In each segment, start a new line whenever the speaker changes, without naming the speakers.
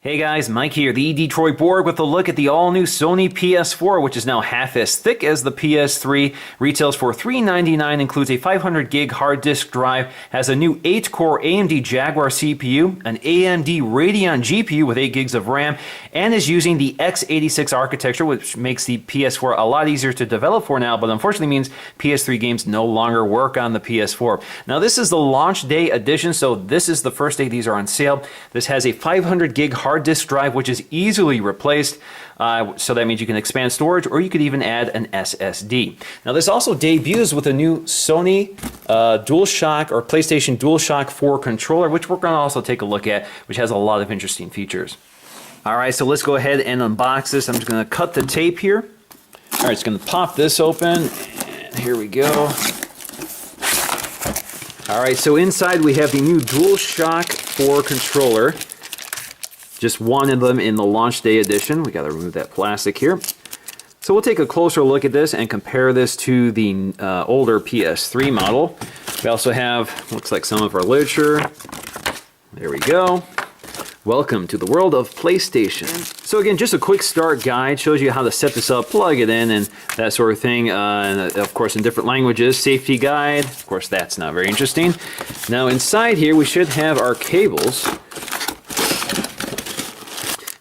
Hey guys, Mike here, the Detroit Borg, with a look at the all-new Sony PS4, which is now half as thick as the PS3, retails for $399, includes a 500 gig hard disk drive, has a new 8-core AMD Jaguar CPU, an AMD Radeon GPU with 8 gigs of RAM, and is using the x86 architecture, which makes the PS4 a lot easier to develop for now, but unfortunately means PS3 games no longer work on the PS4. Now this is the launch day edition, so this is the first day these are on sale. This has a 500 gig hard disk drive, which is easily replaced, so that means you can expand storage, or you could even add an SSD. Now this also debuts with a new Sony DualShock or PlayStation DualShock 4 controller, which we're going to also take a look at, which has a lot of interesting features. Alright, so let's go ahead and unbox this. I'm just going to cut the tape here. Alright, it's going to pop this open, and here we go. Alright, so inside we have the new DualShock 4 controller. Just one of them in the launch day edition. We got to remove that plastic here. So we'll take a closer look at this and compare this to the older PS3 model. We also have, looks like, some of our literature. There we go. Welcome to the world of PlayStation. So again, just a quick start guide, shows you how to set this up, plug it in, and that sort of thing. And of course in different languages. Safety guide, of course that's not very interesting. Now inside here we should have our cables.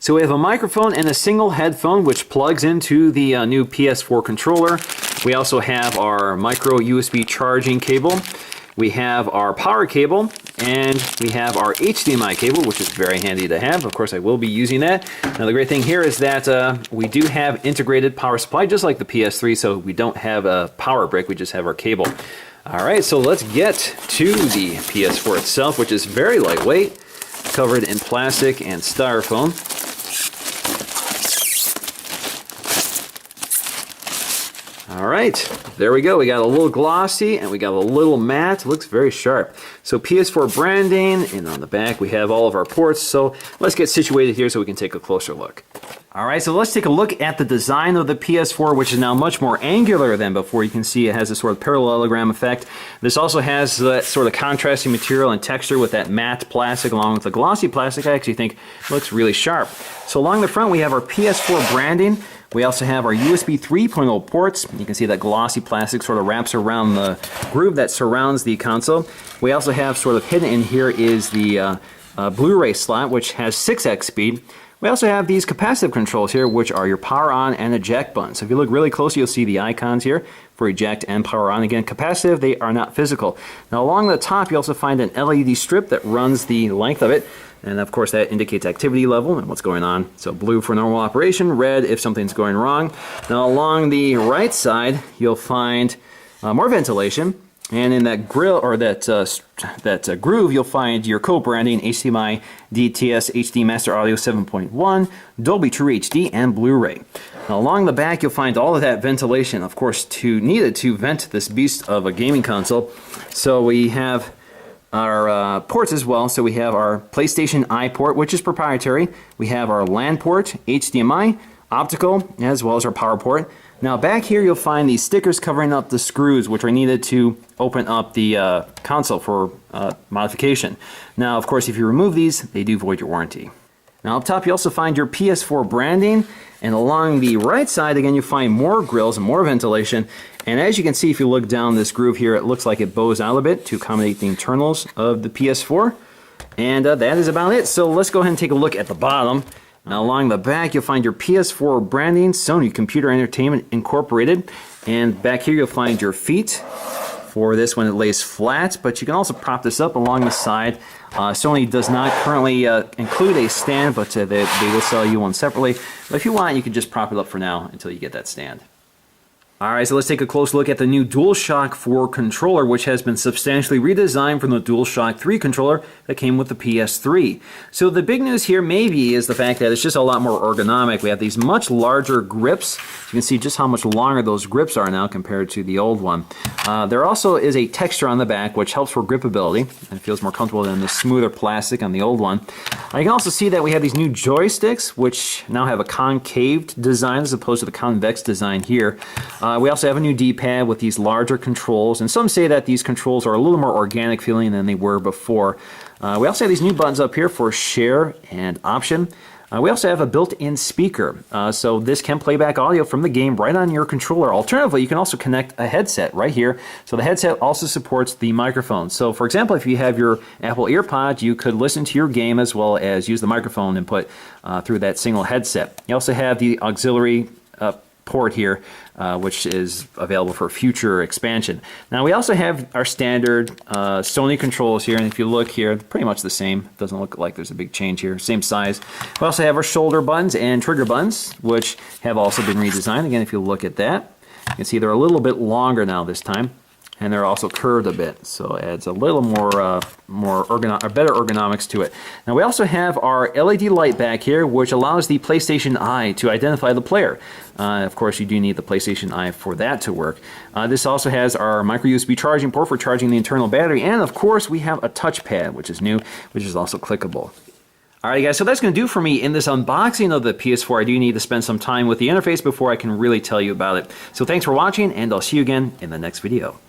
So we have a microphone and a single headphone which plugs into the new PS4 controller. We also have our micro USB charging cable. We have our power cable, and we have our HDMI cable, which is very handy to have. Of course, I will be using that. Now, the great thing here is that we do have integrated power supply, just like the PS3, so we don't have a power brick, we just have our cable. All right, so let's get to the PS4 itself, which is very lightweight, covered in plastic and styrofoam. All right, there we go. We got a little glossy and we got a little matte. It looks very sharp. So PS4 branding, and on the back we have all of our ports. So let's get situated here so we can take a closer look. All right, so let's take a look at the design of the PS4, which is now much more angular than before. You can see it has a sort of parallelogram effect. This also has that sort of contrasting material and texture with that matte plastic along with the glossy plastic. I actually think looks really sharp. So along the front we have our PS4 branding. We also have our USB 3.0 ports. You can see that glossy plastic sort of wraps around the groove that surrounds the console. We also have sort of hidden in here is the Blu-ray slot, which has 6x speed. We also have these capacitive controls here, which are your power on and eject buttons. So if you look really closely, you'll see the icons here for eject and power on. Again, capacitive, they are not physical. Now along the top, you also find an LED strip that runs the length of it. And of course that indicates activity level and what's going on. So blue for normal operation, red if something's going wrong. Now along the right side, you'll find more ventilation. And in that grill, or that groove, you'll find your co-branding HDMI, DTS, HD Master Audio 7.1, Dolby True HD, and Blu-ray. Now along the back, you'll find all of that ventilation, of course, needed to vent this beast of a gaming console. So we have our ports as well. So we have our PlayStation I port, which is proprietary. We have our LAN port, HDMI, optical, as well as our power port. Now back here you'll find these stickers covering up the screws, which are needed to open up the console for modification. Now of course if you remove these, they do void your warranty. Now up top you also find your PS4 branding, and along the right side again you find more grills and more ventilation. And as you can see, if you look down this groove here, it looks like it bows out a bit to accommodate the internals of the PS4. And that is about it. So let's go ahead and take a look at the bottom. Now along the back you'll find your PS4 branding, Sony Computer Entertainment Incorporated. And back here you'll find your feet. For this one it lays flat, but you can also prop this up along the side. Sony does not currently include a stand, but they will sell you one separately. But if you want, you can just prop it up for now until you get that stand. Alright, so let's take a close look at the new DualShock 4 controller, which has been substantially redesigned from the DualShock 3 controller that came with the PS3. So the big news here maybe is the fact that it's just a lot more ergonomic. We have these much larger grips. You can see just how much longer those grips are now compared to the old one. There also is a texture on the back which helps for gripability and feels more comfortable than the smoother plastic on the old one. You can also see that we have these new joysticks, which now have a concaved design as opposed to the convex design here. We also have a new D-pad with these larger controls, and some say that these controls are a little more organic feeling than they were before. We also have these new buttons up here for share and option. We also have a built-in speaker, so this can play back audio from the game right on your controller. Alternatively, you can also connect a headset right here. So the headset also supports the microphone. So for example, if you have your Apple EarPod, you could listen to your game as well as use the microphone input through that single headset. You also have the auxiliary port here, which is available for future expansion. Now we also have our standard Sony controls here, and if you look here, pretty much the same. Doesn't look like there's a big change here. Same size. We also have our shoulder buttons and trigger buttons, which have also been redesigned. Again, if you look at that, you can see they're a little bit longer now this time, and they're also curved a bit, so it adds a little more better ergonomics to it. Now we also have our LED light back here, which allows the PlayStation Eye to identify the player. Of course, you do need the PlayStation Eye for that to work. This also has our micro USB charging port for charging the internal battery, and of course we have a touchpad, which is new, which is also clickable. Alright guys, so that's going to do for me in this unboxing of the PS4. I do need to spend some time with the interface before I can really tell you about it. So thanks for watching, and I'll see you again in the next video.